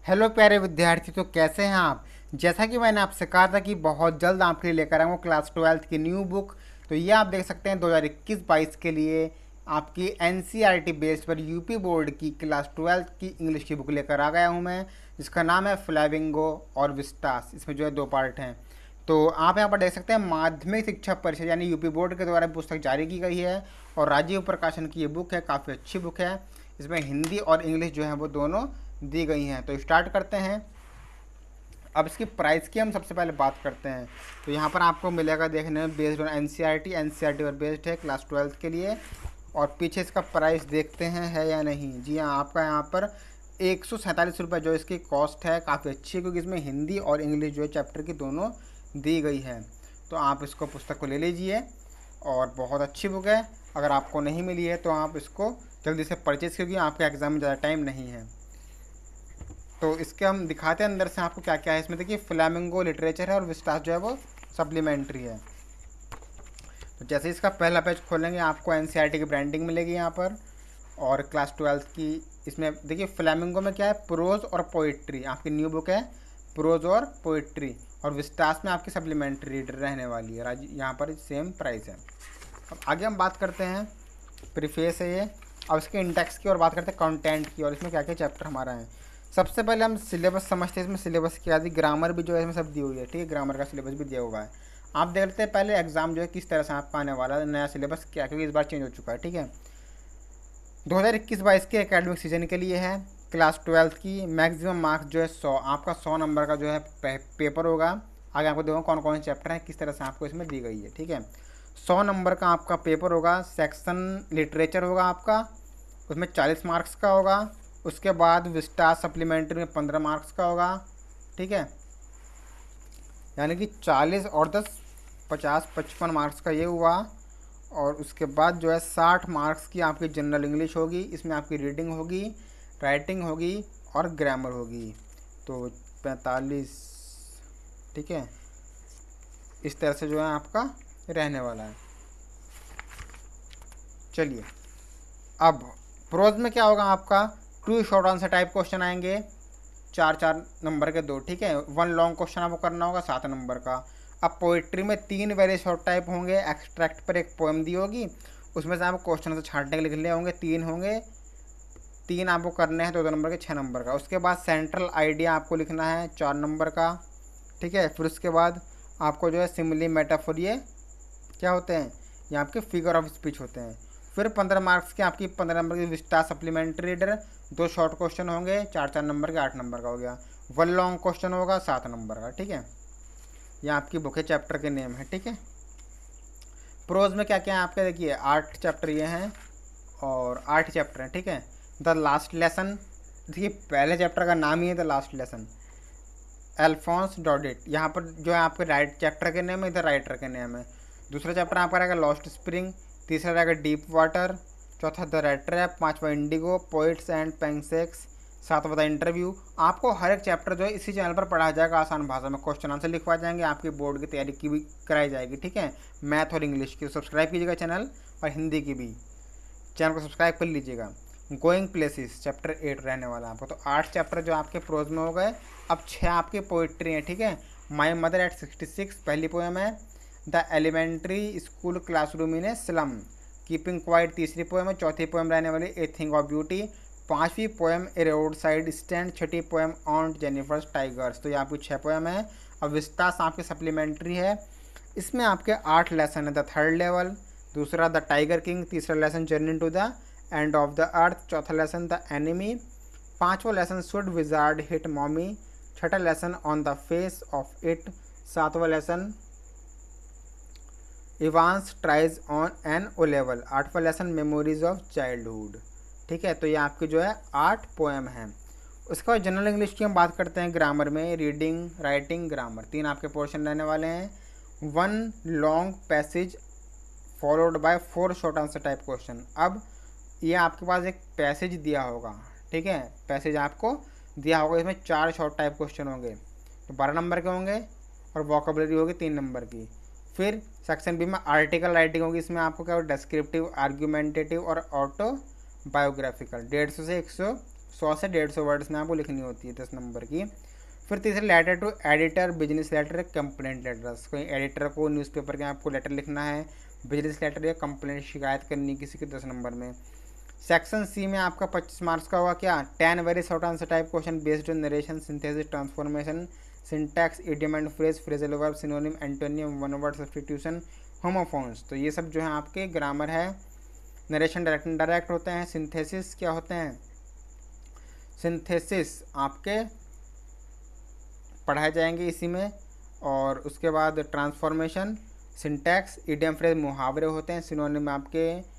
Hello प्यारे विद्यार्थी, तो कैसे हैं आप। जैसा कि मैंने आपसे कहा था कि बहुत जल्द आपके लिए लेकर आऊँगा क्लास 12th की न्यू बुक। तो ये आप देख सकते हैं 2021-22 के लिए आपकी एनसीईआरटी बेस्ड पर यूपी बोर्ड की क्लास 12th की इंग्लिश की बुक लेकर आ गया हूँ मैं, जिसका नाम है फ्लैविंगो और विस्टास। इसमें जो है 2 पार्ट हैं। तो आप यहाँ पर देख सकते हैं माध्यमिक शिक्षा परिषद यानी यूपी बोर्ड के द्वारा पुस्तक जारी की गई है और राजीव प्रकाशन की ये बुक है। काफ़ी अच्छी बुक है। इसमें हिंदी और इंग्लिश जो है वो दोनों दी गई हैं। तो स्टार्ट करते हैं। अब इसकी प्राइस की हम सबसे पहले बात करते हैं। तो यहाँ पर आपको मिलेगा देखने में बेस्ड ऑन एनसीईआरटी पर बेस्ड है क्लास 12th के लिए। और पीछे इसका प्राइस देखते हैं है या नहीं। जी हाँ, आपका यहाँ पर 147 रुपये जो इसकी कॉस्ट है। काफ़ी अच्छी है क्योंकि इसमें हिंदी और इंग्लिश जो है चैप्टर की दोनों दी गई है। तो आप इसको पुस्तक को ले लीजिए और बहुत अच्छी बुक है। अगर आपको नहीं मिली है तो आप इसको जल्दी से परचेज़ क्योंकि आपके एग्ज़ाम में ज़्यादा टाइम नहीं है। तो इसके हम दिखाते हैं अंदर से आपको क्या क्या है इसमें। देखिए फ्लैमिंगो लिटरेचर है और विस्टास जो है वो सप्लीमेंट्री है। तो जैसे इसका पहला पेज खोलेंगे आपको एनसीईआरटी की ब्रांडिंग मिलेगी यहाँ पर और क्लास 12th की। इसमें देखिए फ्लैमिंगो में क्या है, प्रोज और पोइट्री आपकी न्यू बुक है, प्रोज और पोइट्री। और विस्टास में आपकी सप्लीमेंट्री रीडर रहने वाली है। यहाँ पर सेम प्राइस है। अब आगे हम बात करते हैं, प्रीफेस है ये। अब इसके इंडेक्स की और बात करते हैं, कंटेंट की और इसमें क्या क्या चैप्टर हमारा है। सबसे पहले हम सिलेबस समझते हैं। इसमें सिलेबस की आदि ग्रामर भी जो है इसमें सब दी हुई है, ठीक है। ग्रामर का सिलेबस भी दिया हुआ है। आप देख लेते हैं पहले एग्जाम जो है किस तरह से आपका आने वाला है, नया सिलेबस क्या, क्योंकि इस बार चेंज हो चुका है, ठीक है। 2021-22 के एकेडमिक सीजन के लिए है क्लास 12th की। मैक्सिमम मार्क्स जो है 100, आपका 100 नंबर का जो है पेपर होगा। आगे आपको देखो कौन कौन से चैप्टर हैं, किस तरह से आपको इसमें दी गई है, ठीक है। 100 नंबर का आपका पेपर होगा। सेक्शन लिटरेचर होगा आपका, उसमें 40 मार्क्स का होगा। उसके बाद विस्टार सप्लीमेंट्री में 15 मार्क्स का होगा, ठीक है। यानी कि 40 और 10 50 55 मार्क्स का ये हुआ। और उसके बाद जो है 60 मार्क्स की आपकी जनरल इंग्लिश होगी। इसमें आपकी रीडिंग होगी, राइटिंग होगी और ग्रामर होगी। तो 45, ठीक है। इस तरह से जो है आपका रहने वाला है। चलिए अब प्रोज में क्या होगा आपका, 2 शॉर्ट आंसर टाइप क्वेश्चन आएंगे, 4 नंबर के 2, ठीक है। 1 लॉन्ग क्वेश्चन आपको करना होगा 7 नंबर का। अब पोइट्री में 3 वेरी शॉर्ट टाइप होंगे। एक्सट्रैक्ट पर एक पोएम दी होगी, उसमें से आपको क्वेश्चन से छांटने के लिखने होंगे, 3 होंगे। 3 आपको करने हैं 2 नंबर के, 6 नंबर का। उसके बाद सेंट्रल आइडिया आपको लिखना है 4 नंबर का, ठीक है। फिर उसके बाद आपको जो है सिमिली मेटाफोर, ये क्या होते हैं, ये आपके फिगर ऑफ स्पीच होते हैं। फिर 15 मार्क्स के आपकी 15 नंबर की Vista supplementary reader, 2 short question होंगे, 4 नंबर के, 8 नंबर का हो गया। 1 लॉन्ग क्वेश्चन होगा 7 नंबर का, ठीक है। ये आपकी बुक है, चैप्टर के नेम है, ठीक है। प्रोज में क्या क्या है आपके, देखिए 8 चैप्टर ये हैं और 8 चैप्टर हैं, ठीक है। द लास्ट लेसन, देखिए पहले चैप्टर का नाम ही है the last lesson, Alphonse Daudet. यहाँ पर जो है आपके राइट चैप्टर के नेम है, इधर राइटर के नेम है। दूसरा चैप्टर आपका रहेगा लॉस्ट स्प्रिंग, तीसरा रहेगा डीप वाटर, चौथा द रेड ट्रैप, पांचवा इंडिगो, पोइट्स एंड पेंसेक्स, सातवां द इंटरव्यू। आपको हर एक चैप्टर जो है इसी चैनल पर पढ़ाया जाएगा, आसान भाषा में क्वेश्चन आंसर लिखवाए जाएंगे, आपकी बोर्ड की तैयारी की भी कराई जाएगी, ठीक है। मैथ और इंग्लिश की सब्सक्राइब कीजिएगा चैनल, और हिंदी की भी चैनल को सब्सक्राइब कर लीजिएगा। गोइंग प्लेसेस चैप्टर 8 रहने वाला आपको। तो 8 चैप्टर जो आपके प्रोज में हो गए। अब 6 आपकी पोइट्री हैं, ठीक है। माई मदर एट 66 पहली पोएम है। The elementary school classroom in a slum, keeping quiet तीसरी पोएम है। चौथी पोएम रहने वाली ए थिंग ऑफ ब्यूटी। पांचवी poem a roadside stand. छठी पोएम ऑन्ट जेनिफर्स टाइगर्स। तो ये आपकी 6 पोएम है। अब विस्तास आपकी सप्लीमेंट्री है। इसमें आपके 8 लेसन है। द थर्ड लेवल, दूसरा द टाइगर किंग, तीसरा lesson journey to the end of the earth, चौथा लेसन द एनिमी, पांचवा lesson should wizard hit mommy, छठा lesson on the face of it, सातवां lesson Evans tries on an O level, आठवां lesson memories of childhood, ठीक है। तो ये आपकी जो है 8 पोएम हैं। उसके बाद जनरल इंग्लिश की हम बात करते हैं। ग्रामर में रीडिंग, राइटिंग, ग्रामर 3 आपके पोर्शन रहने वाले हैं। 1 long passage followed by 4 short answer type question. अब ये आपके पास एक पैसेज दिया होगा, ठीक है। पैसेज आपको दिया होगा, इसमें 4 शॉर्ट टाइप क्वेश्चन होंगे, तो 12 नंबर के होंगे। और वोकेबलरी होगी 3 नंबर की। फिर सेक्शन बी में आर्टिकल राइटिंग होगी। इसमें आपको क्या होगा, डिस्क्रिप्टिव, आर्ग्यूमेंटेटिव और ऑटो बायोग्राफिकल। 150 से 100 से 150 वर्ड्स में आपको लिखनी होती है 10 नंबर की। फिर तीसरा letter to editor, business letter, complaint letters. कोई एडिटर को न्यूज़पेपर के आपको लेटर लिखना है, बिजनेस लेटर या कंप्लेंट शिकायत करनी किसी के 10 नंबर में। सेक्शन सी में आपका 25 मार्क्स का होगा क्या, 10 very short answer type question based on narration, synthesis, transformation, syntax, idiom and phrase, phrasal verb, synonym, antonym, one word substitution, homophones. तो ये सब जो है आपके ग्रामर है। नरेशन डायरेक्ट इनडायरेक्ट होते हैं। सिंथेसिस क्या होते हैं, सिंथेसिस आपके पढ़ाए जाएंगे इसी में। और उसके बाद ट्रांसफॉर्मेशन, सिंटैक्स, इडियम फ्रेज मुहावरे होते हैं। सिनोनिम आपके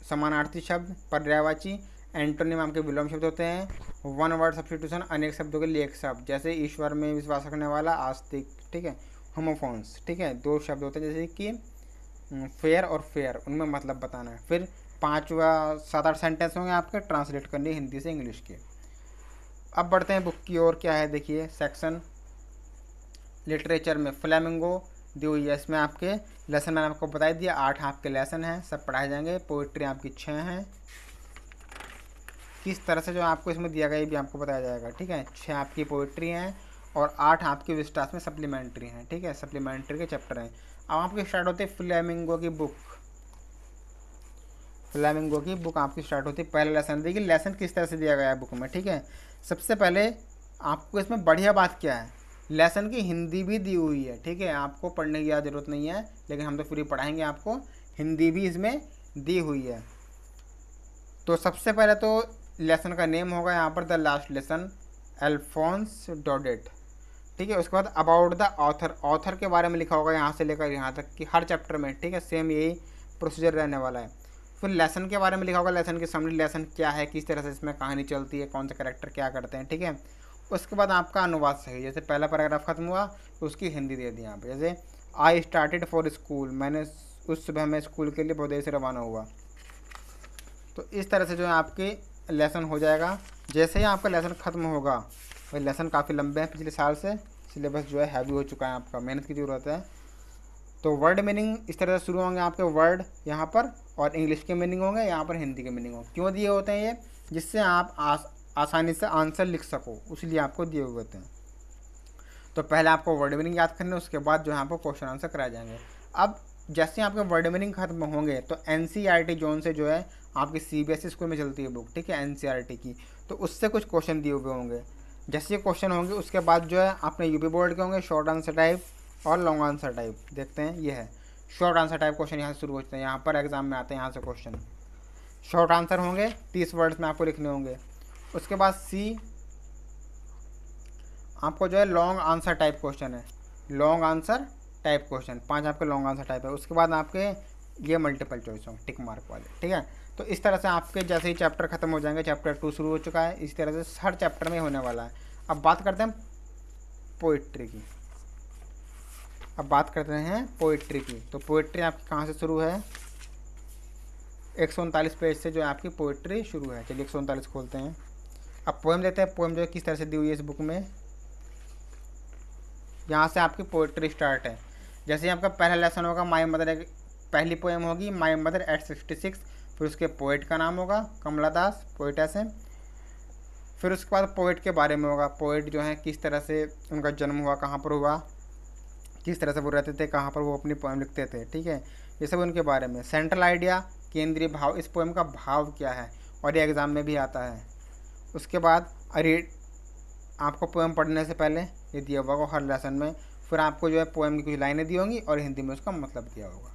समानार्थी शब्द, पर्यायवाची। एंटोनिम आपके विलोम शब्द होते हैं। वन वर्ड सब्स्टिट्यूशन, अनेक शब्दों के लिए एक शब्द, जैसे ईश्वर में विश्वास रखने वाला, आस्तिक, ठीक है। होमोफोन्स, ठीक है, 2 शब्द होते हैं जैसे कि फेयर और फेयर, उनमें मतलब बताना है। फिर 5 व 7-8 सेंटेंस होंगे आपके, ट्रांसलेट करने हिंदी से इंग्लिश के। अब बढ़ते हैं बुक की ओर। क्या है देखिए, सेक्शन लिटरेचर में फ्लेमिंगो दी हुई है। इसमें आपके लेसन मैंने आपको बता दिया, 8 आपके लेसन हैं, सब पढ़ाए जाएंगे। पोइट्री आपकी 6 हैं। किस तरह से जो आपको इसमें दिया गया ये भी आपको बताया जाएगा, ठीक है। 6 आपकी पोइट्री हैं और 8 आपकी विस्टास में सप्लीमेंट्री हैं, ठीक है, सप्लीमेंट्री के चैप्टर हैं। अब आपकी स्टार्ट होती है फ्लेमिंगो की बुक। फ्लेमिंगो की बुक आपकी स्टार्ट होती है। पहला लेसन देखिए, लेसन किस तरह से दिया गया है बुक में, ठीक है। सबसे पहले आपको इसमें बढ़िया बात क्या है, लेसन की हिंदी भी दी हुई है, ठीक है। आपको पढ़ने की ज़रूरत नहीं है, लेकिन हम तो फ्री पढ़ाएंगे आपको, हिंदी भी इसमें दी हुई है। तो सबसे पहले तो लेसन का नेम होगा यहाँ पर द लास्ट लेसन, अल्फोंस डोडेट, ठीक है। उसके बाद अबाउट द ऑथर, ऑथर के बारे में लिखा होगा यहाँ से लेकर यहाँ तक कि हर चैप्टर में, ठीक है, सेम यही प्रोसीजर रहने वाला है। फिर लेसन के बारे में लिखा होगा, लेसन की समरी, लेसन क्या है, किस तरह से इसमें कहानी चलती है, कौन से कैरेक्टर क्या करते हैं, ठीक है। उसके बाद आपका अनुवाद सही, जैसे पहला पैराग्राफ खत्म हुआ तो उसकी हिंदी दे दी यहाँ पे, जैसे आई स्टार्टेड फॉर स्कूल, मैंने उस सुबह में स्कूल के लिए बहुत देर से रवाना हुआ। तो इस तरह से जो है आपके लेसन हो जाएगा। जैसे ही आपका लेसन खत्म होगा, भाई लेसन काफ़ी लंबे हैं पिछले साल से, सिलेबस जो है हैवी हो चुका है, आपका मेहनत की ज़रूरत है। तो वर्ड मीनिंग इस तरह से शुरू होंगे आपके वर्ड यहाँ पर, और इंग्लिश के मीनिंग होंगे यहाँ पर, हिंदी के मीनिंग होंगे। क्यों दिए होते हैं ये, जिससे आप आसानी से आंसर लिख सको, उसलिए आपको दिए हुए होते हैं। तो पहले आपको वर्ड मीनिंग याद करना है, उसके बाद जो है आपको क्वेश्चन आंसर कराए जाएंगे। अब जैसे आपके वर्ड मीनिंग खत्म होंगे तो एनसीईआरटी जोन से जो है आपकी सीबीएसई स्कूल में चलती है बुक, ठीक है, एनसीईआरटी की, तो उससे कुछ क्वेश्चन दिए हुए होंगे। जैसे ये क्वेश्चन होंगे उसके बाद जो है अपने यूपी बोर्ड के होंगे, शॉर्ट आंसर टाइप और लॉन्ग आंसर टाइप। देखते हैं, ये है शॉर्ट आंसर टाइप क्वेश्चन, यहाँ से शुरू होते हैं, यहाँ पर एग्जाम में आते हैं, यहाँ से क्वेश्चन शॉर्ट आंसर होंगे, 30 वर्ड्स में आपको लिखने होंगे। उसके बाद सी आपको जो है लॉन्ग आंसर टाइप क्वेश्चन है, लॉन्ग आंसर टाइप क्वेश्चन, 5 आपके लॉन्ग आंसर टाइप है। उसके बाद आपके ये मल्टीपल चॉइस होंगे टिक मार्क वाले, ठीक है। तो इस तरह से आपके जैसे ही चैप्टर खत्म हो जाएंगे, चैप्टर 2 शुरू हो चुका है, इसी तरह से हर चैप्टर में होने वाला है। अब बात करते हैं पोइट्री की, अब बात करते हैं पोइट्री की। तो पोइट्री आपकी कहाँ से शुरू है, 139 पेज से जो है आपकी पोइट्री शुरू है। चलिए 139 खोलते हैं। अब पोएम देते हैं, पोएम जो है किस तरह से दी हुई है इस बुक में। यहाँ से आपकी पोइट्री स्टार्ट है। जैसे आपका पहला लेसन होगा माई मदर, पहली पोएम होगी माई मदर एट 66, फिर उसके पोइट का नाम होगा कमला दास, पोइटेस है। फिर उसके बाद पोइट के बारे में होगा, पोइट जो है किस तरह से उनका जन्म हुआ, कहाँ पर हुआ, किस तरह से वो रहते थे, कहाँ पर वो अपनी पोएम लिखते थे, ठीक है, ये सब उनके बारे में। सेंट्रल आइडिया, केंद्रीय भाव, इस पोएम का भाव क्या है, और ये एग्ज़ाम में भी आता है। उसके बाद रीड, आपको पोएम पढ़ने से पहले ये दिया हुआ होगा हर लेसन में। फिर आपको जो है पोएम की कुछ लाइनें दी होंगी और हिंदी में उसका मतलब दिया होगा।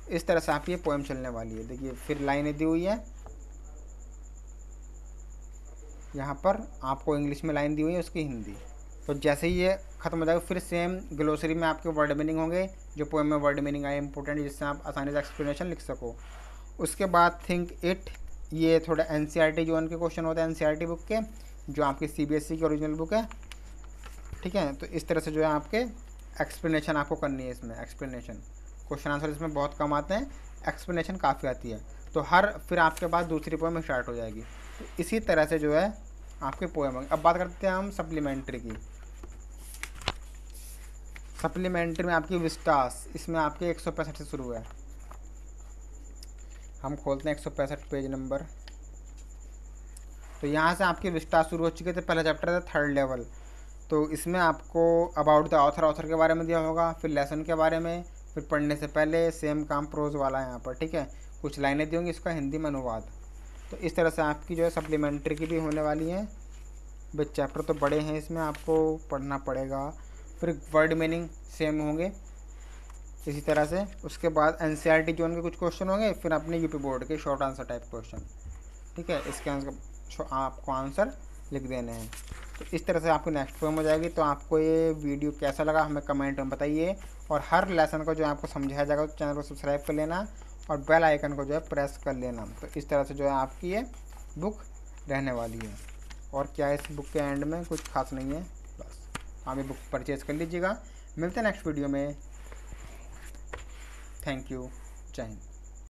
इस तरह से आप ये पोएम चलने वाली है। देखिए फिर लाइनें दी हुई है, यहाँ पर आपको इंग्लिश में लाइन दी हुई है, उसकी हिंदी। तो जैसे ही ये खत्म हो जाएगा फिर सेम ग्लोसरी में आपके वर्ड मीनिंग होंगे, जो पोएम में वर्ड मीनिंग आए इंपॉर्टेंट, जिससे आप आसानी से एक्सप्लेनेशन लिख सको। उसके बाद थिंक इट, ये थोड़ा एनसीईआरटी जोन के क्वेश्चन होते हैं, एनसीईआरटी बुक के, जो आपकी सीबीएसई की ओरिजिनल बुक है, ठीक है। तो इस तरह से जो है आपके एक्सप्लेनेशन आपको करनी है इसमें, एक्सप्लेनेशन, क्वेश्चन आंसर इसमें बहुत कम आते हैं, एक्सप्लेनेशन काफ़ी आती है। तो फिर आपके पास दूसरी पोएम स्टार्ट हो जाएगी। तो इसी तरह से जो है आपके पोएम होंगे। अब बात करते हैं हम सप्लीमेंट्री की। सप्लीमेंट्री में आपकी विस्टास, इसमें आपके 165 से शुरू है। हम खोलते हैं 165 पेज नंबर। तो यहाँ से आपकी विस्तार शुरू हो चुके थे। पहला चैप्टर था थर्ड लेवल, तो इसमें आपको अबाउट द ऑथर के बारे में दिया होगा, फिर लेसन के बारे में, फिर पढ़ने से पहले सेम काम प्रोज वाला है यहाँ पर, ठीक है। कुछ लाइनें दी होंगी, इसका हिंदी में अनुवाद। तो इस तरह से आपकी जो है सप्लीमेंट्री की भी होने वाली है। बस चैप्टर तो बड़े हैं, इसमें आपको पढ़ना पड़ेगा। फिर वर्ड मीनिंग सेम होंगे इसी तरह से। उसके बाद एनसीईआरटी जोन के कुछ क्वेश्चन होंगे, फिर अपने यूपी बोर्ड के शॉर्ट आंसर टाइप क्वेश्चन, ठीक है। इसके आंसर आपको आंसर लिख देने हैं। तो इस तरह से आपकी नेक्स्ट फॉर्म हो जाएगी। तो आपको ये वीडियो कैसा लगा हमें कमेंट में बताइए, और हर लेसन को जो है आपको समझाया जाएगा, तो चैनल को सब्सक्राइब कर लेना और बेल आइकन को जो है प्रेस कर लेना। तो इस तरह से जो है आपकी ये बुक रहने वाली है। और क्या है, इस बुक के एंड में कुछ खास नहीं है, बस आप ये बुक परचेज़ कर लीजिएगा। मिलते हैं नेक्स्ट वीडियो में। थैंक यू, जय हिंद।